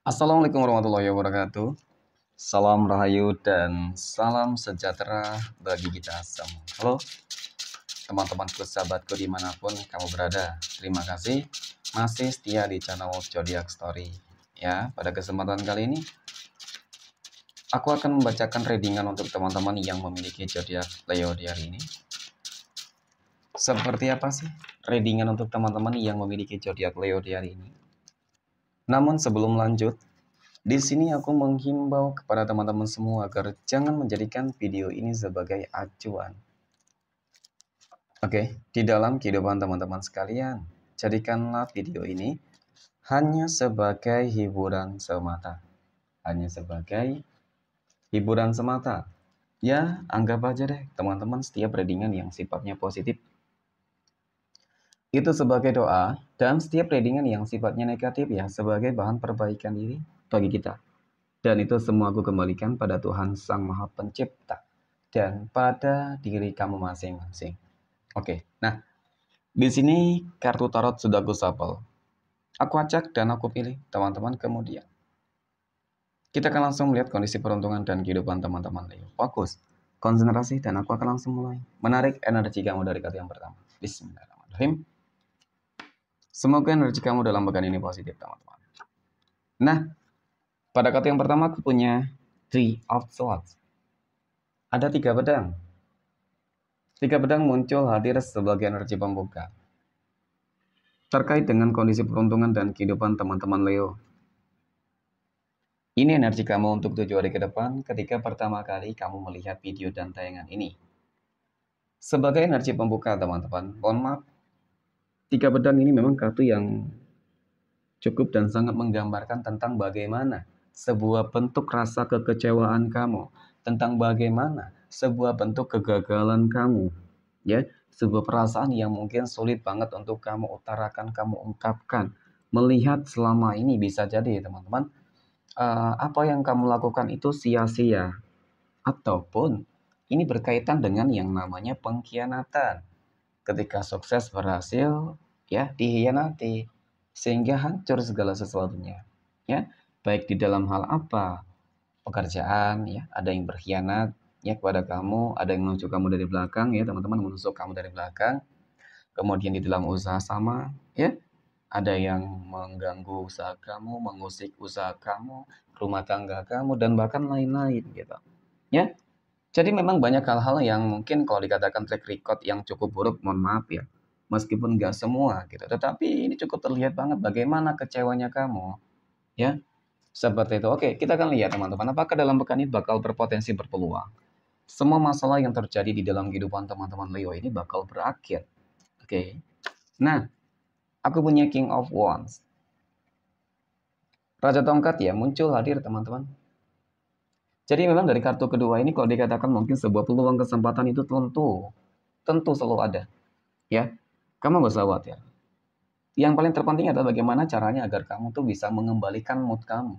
Assalamualaikum warahmatullahi wabarakatuh. Salam rahayu dan salam sejahtera bagi kita semua. Halo teman-temanku, sahabatku dimanapun kamu berada. Terima kasih masih setia di channel Zodiac Story. Ya, pada kesempatan kali ini aku akan membacakan readingan untuk teman-teman yang memiliki zodiak Leo di hari ini. Seperti apa sih readingan untuk teman-teman yang memiliki zodiak Leo di hari ini? Namun sebelum lanjut, di sini aku menghimbau kepada teman-teman semua agar jangan menjadikan video ini sebagai acuan. Oke, di dalam kehidupan teman-teman sekalian, jadikanlah video ini hanya sebagai hiburan semata. Hanya sebagai hiburan semata. Ya, anggap aja deh teman-teman setiap readingan yang sifatnya positif itu sebagai doa, dan setiap readingan yang sifatnya negatif ya sebagai bahan perbaikan diri bagi kita. Dan itu semua aku kembalikan pada Tuhan Sang Maha Pencipta dan pada diri kamu masing-masing. Oke, nah di sini kartu tarot sudah aku shuffle. Aku acak dan aku pilih teman-teman kemudian. Kita akan langsung melihat kondisi peruntungan dan kehidupan teman-teman Leo. Fokus, konsentrasi, dan aku akan langsung mulai menarik energi kamu dari kartu yang pertama. Bismillahirrahmanirrahim. Semoga energi kamu dalam pekan ini positif, teman-teman. Nah, pada kartu yang pertama aku punya Three of Swords. Ada 3 pedang. 3 pedang muncul hadir sebagai energi pembuka. Terkait dengan kondisi peruntungan dan kehidupan teman-teman Leo. Ini energi kamu untuk 7 hari ke depan ketika pertama kali kamu melihat video dan tayangan ini. Sebagai energi pembuka teman-teman, mohon maaf, 3 pedang ini memang kartu yang cukup dan sangat menggambarkan tentang bagaimana sebuah bentuk rasa kekecewaan kamu, tentang bagaimana sebuah bentuk kegagalan kamu, ya, sebuah perasaan yang mungkin sulit banget untuk kamu utarakan, kamu ungkapkan, melihat selama ini bisa jadi teman-teman, apa yang kamu lakukan itu sia-sia, ataupun ini berkaitan dengan yang namanya pengkhianatan. Ketika sukses berhasil, ya dihianati sehingga hancur segala sesuatunya, ya, baik di dalam hal apa, pekerjaan, ya, ada yang berkhianat ya kepada kamu, ada yang menusuk kamu dari belakang, ya teman-teman, menusuk kamu dari belakang. Kemudian di dalam usaha sama, ya, ada yang mengganggu usaha kamu, mengusik usaha kamu, rumah tangga kamu, dan bahkan lain-lain gitu, ya. Jadi memang banyak hal-hal yang mungkin kalau dikatakan track record yang cukup buruk, mohon maaf ya. Meskipun nggak semua gitu, tetapi ini cukup terlihat banget bagaimana kecewanya kamu, ya. Seperti itu. Oke, kita akan lihat teman-teman, apakah dalam pekan ini bakal berpotensi berpeluang. Semua masalah yang terjadi di dalam kehidupan teman-teman Leo ini bakal berakhir. Oke. Nah, aku punya King of Wands. Raja Tongkat ya, muncul hadir teman-teman. Jadi memang dari kartu kedua ini kalau dikatakan mungkin sebuah peluang kesempatan itu tentu selalu ada, ya. Kamu gak usah khawatir. Yang paling terpenting adalah bagaimana caranya agar kamu tuh bisa mengembalikan mood kamu,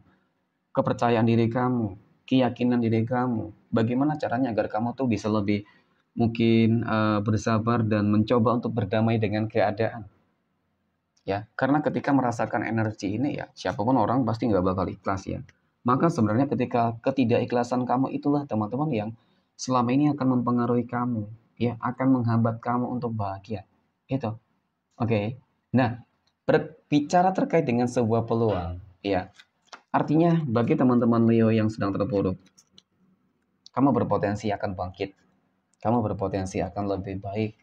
kepercayaan diri kamu, keyakinan diri kamu. Bagaimana caranya agar kamu tuh bisa lebih mungkin bersabar dan mencoba untuk berdamai dengan keadaan. Ya, karena ketika merasakan energi ini ya, siapapun orang pasti nggak bakal ikhlas ya. Maka sebenarnya ketika ketidakikhlasan kamu itulah teman-teman yang selama ini akan mempengaruhi kamu, ya, akan menghambat kamu untuk bahagia. Itu. Oke. Nah, berbicara terkait dengan sebuah peluang, ya. Artinya bagi teman-teman Leo yang sedang terpuruk, kamu berpotensi akan bangkit. Kamu berpotensi akan lebih baik.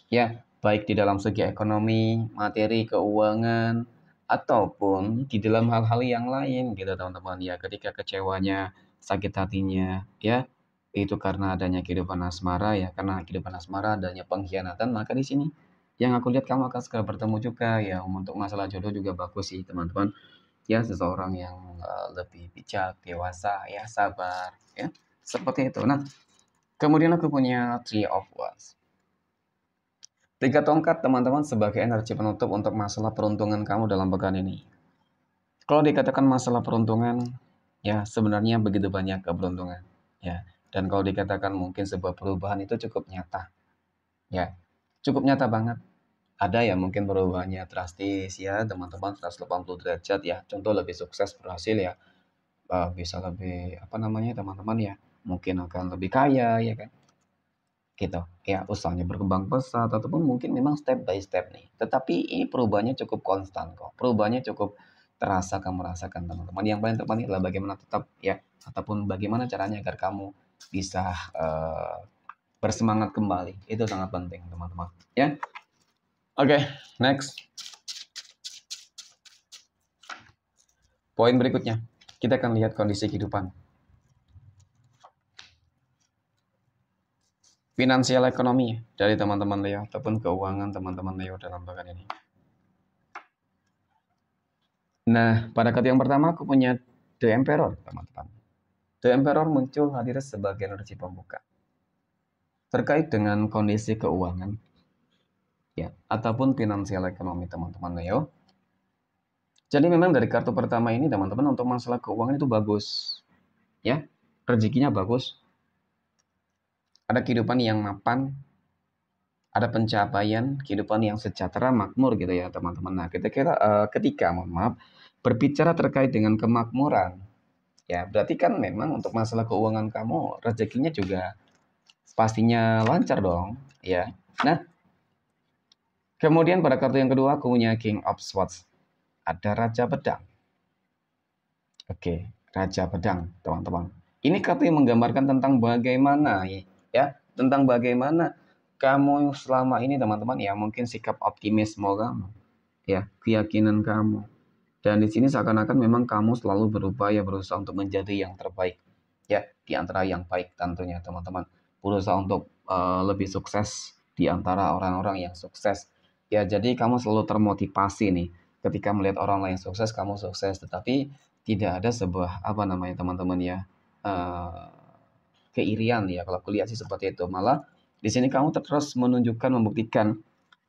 Ya, baik di dalam segi ekonomi, materi, keuangan, ataupun di dalam hal-hal yang lain gitu teman-teman ya. Ketika kecewanya, sakit hatinya, ya, itu karena adanya kehidupan asmara ya, karena kehidupan asmara adanya pengkhianatan, maka di sini yang aku lihat kamu akan segera bertemu juga ya. Untuk masalah jodoh juga bagus sih teman-teman. Ya, seseorang yang lebih bijak, dewasa, ya, sabar, ya. Seperti itu. Nah, kemudian aku punya Three of Wands. 3 tongkat teman-teman sebagai energi penutup untuk masalah peruntungan kamu dalam pekan ini. Kalau dikatakan masalah peruntungan, ya sebenarnya begitu banyak keberuntungan. Ya, dan kalau dikatakan mungkin sebuah perubahan itu cukup nyata. Ya, cukup nyata banget. Ada yang mungkin perubahannya drastis ya teman-teman, 180 derajat ya. Contoh lebih sukses berhasil ya, bisa lebih apa namanya teman-teman ya, mungkin akan lebih kaya ya kan, gitu ya, usahanya berkembang pesat ataupun mungkin memang step by step nih. Tetapi ini perubahannya cukup konstan kok, perubahannya cukup terasa kamu rasakan teman-teman. Yang paling terpenting adalah bagaimana tetap ya, ataupun bagaimana caranya agar kamu bisa bersemangat kembali. Itu sangat penting teman-teman ya. Oke, next. Poin berikutnya, kita akan lihat kondisi kehidupan finansial ekonomi dari teman-teman Leo ataupun keuangan teman-teman Leo dalam pekan ini. Nah, pada kartu yang pertama aku punya The Emperor, teman-teman. The Emperor muncul hadir sebagai energi pembuka terkait dengan kondisi keuangan ya ataupun finansial ekonomi teman-teman Leo. Jadi memang dari kartu pertama ini teman-teman untuk masalah keuangan itu bagus ya. Rezekinya bagus. Ada kehidupan yang mapan, ada pencapaian kehidupan yang sejahtera, makmur gitu ya teman-teman. Nah, ketika mohon maaf berbicara terkait dengan kemakmuran, ya berarti kan memang untuk masalah keuangan kamu rezekinya juga pastinya lancar dong, ya. Nah, kemudian pada kartu yang kedua aku punya King of Swords, ada Raja Pedang. Oke, Raja Pedang, teman-teman. Ini kartu yang menggambarkan tentang bagaimana ya, tentang bagaimana kamu selama ini teman-teman ya, mungkin sikap optimisme kamu, ya, keyakinan kamu. Dan di sini seakan-akan memang kamu selalu berupaya berusaha untuk menjadi yang terbaik. Ya, di antara yang baik tentunya teman-teman. Berusaha untuk lebih sukses di antara orang-orang yang sukses. Ya, jadi kamu selalu termotivasi nih. Ketika melihat orang lain sukses, kamu sukses. Tetapi tidak ada sebuah apa namanya teman-teman ya, eh, keirian ya. Kalau kuliah sih seperti itu. Malah di sini kamu terus menunjukkan, membuktikan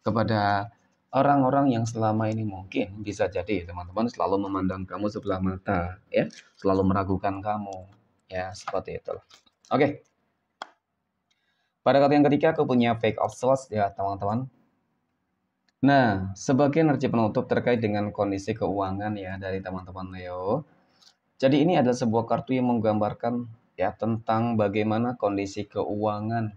kepada orang-orang yang selama ini mungkin bisa jadi teman-teman selalu memandang kamu sebelah mata ya, selalu meragukan kamu ya, seperti itu. Oke. Pada kartu yang ketiga aku punya Fake of Swords ya teman-teman. Nah, sebagai energi penutup terkait dengan kondisi keuangan ya dari teman-teman Leo. Jadi ini adalah sebuah kartu yang menggambarkan ya tentang bagaimana kondisi keuangan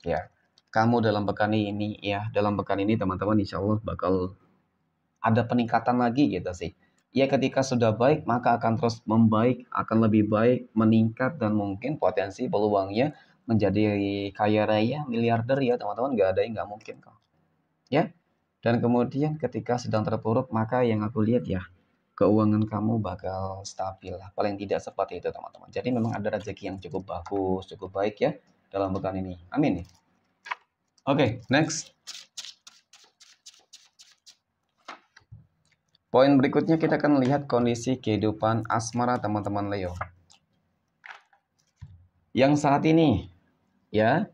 ya kamu dalam pekan ini ya, dalam pekan ini teman-teman insya Allah bakal ada peningkatan lagi gitu sih. Ya ketika sudah baik maka akan terus membaik, akan lebih baik, meningkat dan mungkin potensi peluangnya menjadi kaya raya, miliarder ya teman-teman, nggak ada yang nggak mungkin kok. Ya. Dan kemudian ketika sedang terpuruk maka yang aku lihat ya keuangan kamu bakal stabil lah. Paling tidak seperti itu teman-teman. Jadi memang ada rezeki yang cukup bagus, cukup baik ya dalam pekan ini. Amin. Oke, next. Poin berikutnya kita akan melihat kondisi kehidupan asmara teman-teman Leo. Yang saat ini ya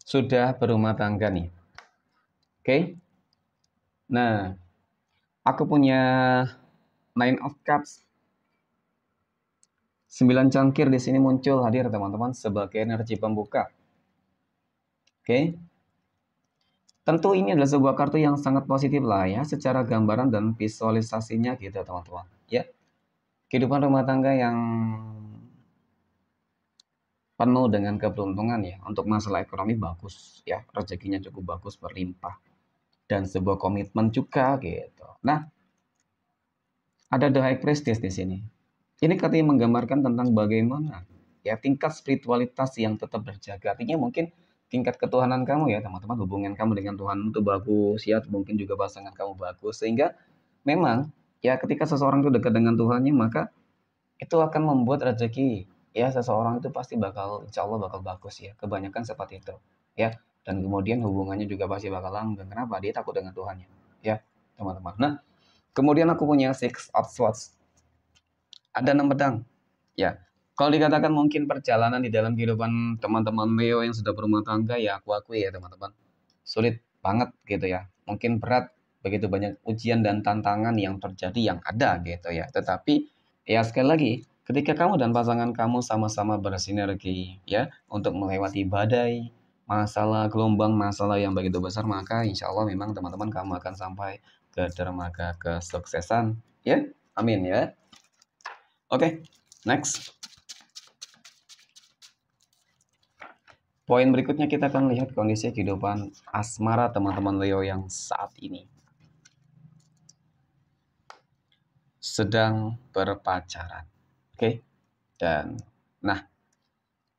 sudah berumah tangga nih. Oke. Nah, aku punya Nine of Cups. 9 cangkir di sini muncul hadir teman-teman sebagai energi pembuka. Oke. Tentu ini adalah sebuah kartu yang sangat positif lah ya secara gambaran dan visualisasinya gitu teman-teman. Ya. Kehidupan rumah tangga yang penuh dengan keberuntungan ya. Untuk masalah ekonomi bagus ya, rezekinya cukup bagus, berlimpah, dan sebuah komitmen juga gitu. Nah, ada The High Priestess di sini. Ini katanya menggambarkan tentang bagaimana ya tingkat spiritualitas yang tetap terjaga. Artinya mungkin tingkat ketuhanan kamu ya teman-teman, hubungan kamu dengan Tuhan itu bagus ya, mungkin juga pasangan kamu bagus, sehingga memang ya ketika seseorang itu dekat dengan Tuhannya maka itu akan membuat rezeki ya seseorang itu pasti bakal insya Allah bakal bagus ya, kebanyakan seperti itu ya, dan kemudian hubungannya juga pasti bakal langgeng. Kenapa? Dia takut dengan Tuhannya ya teman-teman. Nah kemudian aku punya Six of Swords, ada 6 pedang ya. Kalau dikatakan mungkin perjalanan di dalam kehidupan teman-teman Leo yang sudah berumah tangga ya aku akui ya teman-teman sulit banget gitu ya, mungkin berat, begitu banyak ujian dan tantangan yang terjadi yang ada gitu ya. Tetapi ya sekali lagi ketika kamu dan pasangan kamu sama-sama bersinergi ya untuk melewati badai, masalah gelombang, masalah yang begitu besar, maka insya Allah memang teman-teman kamu akan sampai ke dermaga kesuksesan. Ya, amin ya. Oke, next. Poin berikutnya kita akan lihat kondisi kehidupan asmara teman-teman Leo yang saat ini sedang berpacaran. Oke. Dan nah,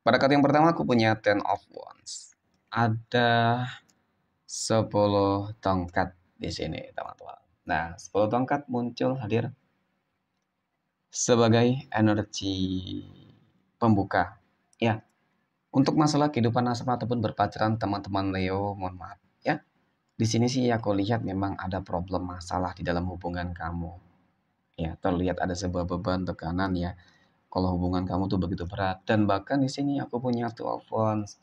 pada kartu yang pertama aku punya Ten of Wands. Ada 10 tongkat di sini, teman-teman. Nah, 10 tongkat muncul hadir sebagai energi pembuka. Ya, untuk masalah kehidupan asmara ataupun berpacaran teman-teman Leo, mohon maaf ya. Di sini sih aku lihat memang ada problem masalah di dalam hubungan kamu. Ya, terlihat ada sebuah beban tekanan ya. Kalau hubungan kamu tuh begitu berat, dan bahkan di sini aku punya 12 Wands.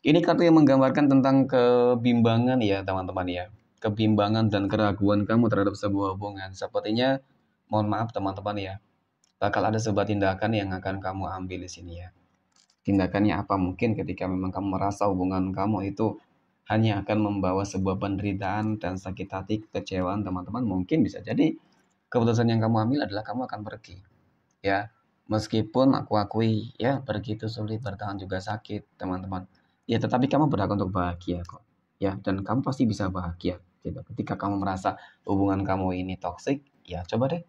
Ini kartu yang menggambarkan tentang kebimbangan ya, teman-teman ya. Kebimbangan dan keraguan kamu terhadap sebuah hubungan. Sepertinya mohon maaf teman-teman ya, bakal ada sebuah tindakan yang akan kamu ambil di sini ya. Tindakannya apa? Mungkin ketika memang kamu merasa hubungan kamu itu hanya akan membawa sebuah penderitaan dan sakit hati, kekecewaan teman-teman, mungkin bisa jadi keputusan yang kamu ambil adalah kamu akan pergi. Ya, meskipun aku akui ya, pergi itu sulit, bertahan juga sakit, teman-teman. Ya, tetapi kamu berhak untuk bahagia kok. Ya, dan kamu pasti bisa bahagia. Gitu. Ketika kamu merasa hubungan kamu ini toksik, ya coba deh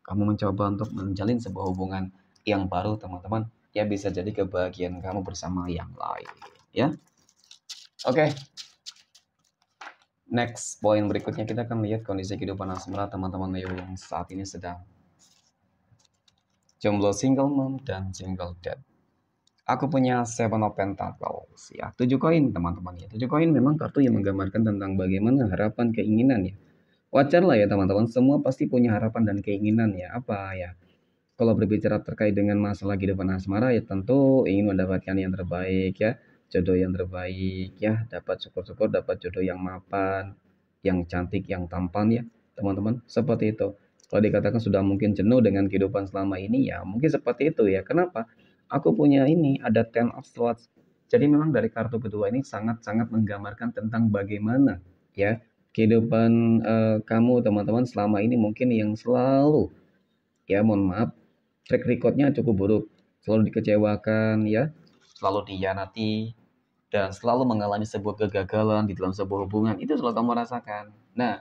kamu mencoba untuk menjalin sebuah hubungan yang baru, teman-teman. Ya, bisa jadi kebahagiaan kamu bersama yang lain. Ya, oke. Next, poin berikutnya kita akan lihat kondisi kehidupan asmara teman-teman Leo yang saat ini sedang jomblo, single mom, dan single dad. Aku punya Seven of Pentacles ya, 7 koin teman-teman ya. 7 koin memang kartu yang menggambarkan tentang bagaimana harapan, keinginan ya. Wajar lah ya teman-teman, semua pasti punya harapan dan keinginan ya. Apa ya? Kalau berbicara terkait dengan masalah kehidupan asmara ya tentu ingin mendapatkan yang terbaik ya, jodoh yang terbaik ya, dapat syukur-syukur dapat jodoh yang mapan, yang cantik, yang tampan ya, teman-teman. Seperti itu. Kalau dikatakan sudah mungkin jenuh dengan kehidupan selama ini ya, mungkin seperti itu ya. Kenapa? Aku punya ini ada Ten of Swords. Jadi memang dari kartu kedua ini sangat-sangat menggambarkan tentang bagaimana ya kehidupan kamu teman-teman selama ini mungkin yang selalu ya, mohon maaf, track recordnya cukup buruk, selalu dikecewakan ya, selalu dikhianati, dan selalu mengalami sebuah kegagalan di dalam sebuah hubungan, itu selalu kamu rasakan. Nah,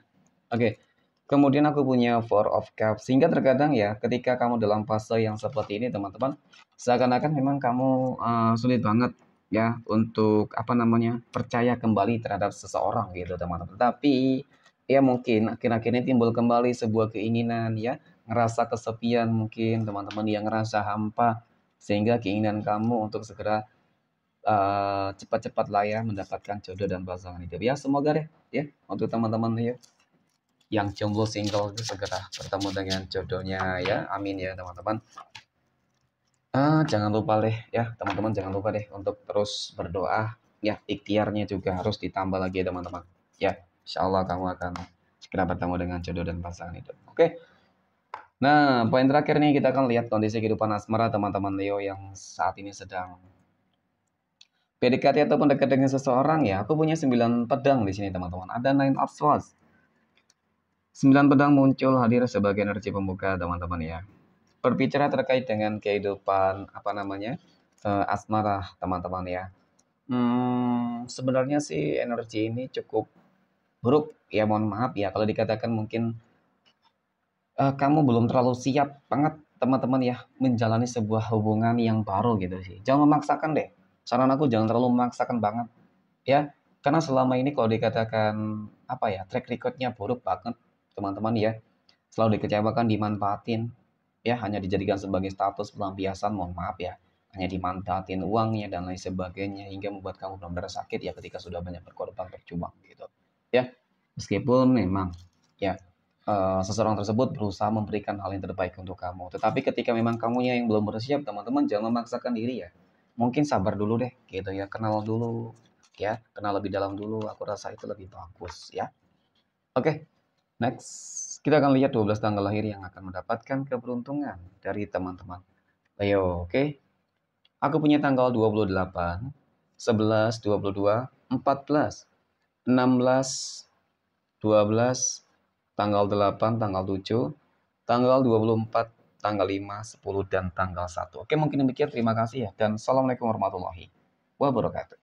oke. Kemudian aku punya Four of Cups, sehingga terkadang ya ketika kamu dalam fase yang seperti ini teman-teman, seakan-akan memang kamu sulit banget ya untuk apa namanya percaya kembali terhadap seseorang gitu teman-teman. Tapi ya mungkin akhir-akhir ini timbul kembali sebuah keinginan ya, ngerasa kesepian mungkin teman-teman, yang ngerasa hampa, sehingga keinginan kamu untuk segera cepat-cepat lah ya mendapatkan jodoh dan pasangan hidup. Ya semoga deh ya untuk teman-teman ya yang jomblo single itu segera bertemu dengan jodohnya ya. Amin ya teman-teman. Jangan lupa deh ya teman-teman, jangan lupa deh untuk terus berdoa ya, ikhtiarnya juga harus ditambah lagi ya teman-teman. Ya, insya Allah kamu akan segera bertemu dengan jodoh dan pasangan hidup. Oke. Nah, poin terakhir nih kita akan lihat kondisi kehidupan asmara teman-teman Leo yang saat ini sedang PDKT ataupun dekat dengan seseorang ya. Aku punya 9 pedang di sini teman-teman. Ada Nine of Swords. 9 pedang muncul hadir sebagai energi pembuka teman-teman ya. Berbicara terkait dengan kehidupan apa namanya asmara teman-teman ya. Sebenarnya sih energi ini cukup buruk ya, mohon maaf ya kalau dikatakan mungkin kamu belum terlalu siap banget teman-teman ya menjalani sebuah hubungan yang baru gitu sih. Jangan memaksakan deh. Saran aku jangan terlalu memaksakan banget ya. Karena selama ini kalau dikatakan apa ya, track recordnya buruk banget teman-teman ya. Selalu dikecewakan, dimanfaatin ya, hanya dijadikan sebagai status pelampiasan, mohon maaf ya. Hanya dimanfaatin uangnya dan lain sebagainya hingga membuat kamu benar-benar sakit ya ketika sudah banyak berkorban berjuang gitu. Ya, meskipun memang ya seseorang tersebut berusaha memberikan hal yang terbaik untuk kamu. Tetapi ketika memang kamunya yang belum bersiap, teman-teman jangan memaksakan diri ya. Mungkin sabar dulu deh, gitu ya. Kenal dulu, ya. Kenal lebih dalam dulu. Aku rasa itu lebih bagus, ya. Oke, next. Kita akan lihat 12 tanggal lahir yang akan mendapatkan keberuntungan dari teman-teman Leo, oke? Aku punya tanggal 28, 11, 22, 14, 16, 12, tanggal 8, tanggal 7, tanggal 24, tanggal 5, 10, dan tanggal 1. Oke, mungkin demikian. Terima kasih ya. Dan Assalamualaikum warahmatullahi wabarakatuh.